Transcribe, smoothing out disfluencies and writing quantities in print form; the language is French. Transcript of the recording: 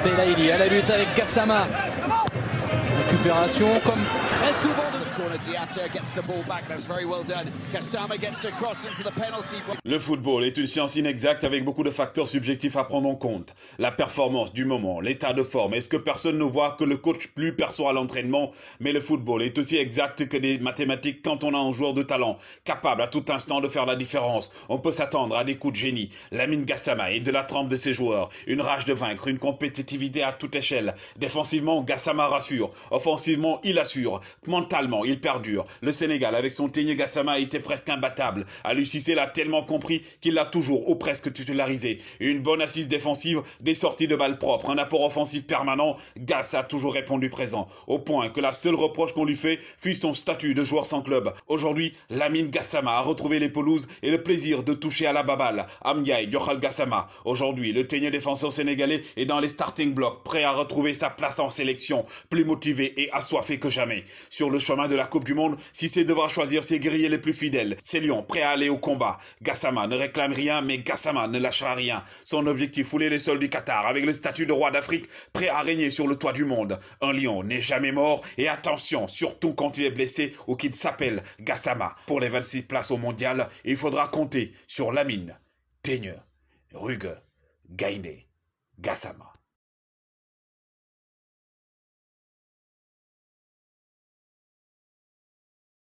Belaïli à la lutte avec Gassama. Récupération comme très souvent de... Le football est une science inexacte avec beaucoup de facteurs subjectifs à prendre en compte. La performance du moment, l'état de forme, est-ce que personne ne voit que le coach plus perçoit l'entraînement? Mais le football est aussi exact que des mathématiques quand on a un joueur de talent, capable à tout instant de faire la différence. On peut s'attendre à des coups de génie. Lamine Gassama est de la trempe de ses joueurs, une rage de vaincre, une compétitivité à toute échelle. Défensivement, Gassama rassure. Offensivement, il assure. Mentalement, il perdure. Le Sénégal, avec son Ténier Gassama, était presque imbattable. Aliou Cissé l'a tellement compris qu'il l'a toujours ou presque titularisé. Une bonne assise défensive, des sorties de balles propres, un apport offensif permanent. Gass a toujours répondu présent. Au point que la seule reproche qu'on lui fait fut son statut de joueur sans club. Aujourd'hui, Lamine Gassama a retrouvé les pelouses et le plaisir de toucher à la baballe. Amdiaye Diokal Gassama. Aujourd'hui, le Ténier défenseur sénégalais est dans les starting blocks, prêt à retrouver sa place en sélection, plus motivé et assoiffé que jamais. Sur le chemin de la Coupe du Monde, Cissé devra choisir ses guerriers les plus fidèles, ses lions prêts à aller au combat. Gassama ne réclame rien, mais Gassama ne lâchera rien. Son objectif, fouler les sols du Qatar avec le statut de roi d'Afrique, prêt à régner sur le toit du monde. Un lion n'est jamais mort, et attention, surtout quand il est blessé ou qu'il s'appelle Gassama. Pour les 26 places au mondial, il faudra compter sur Lamine, Ténier, Ruge, Gainé, Gassama.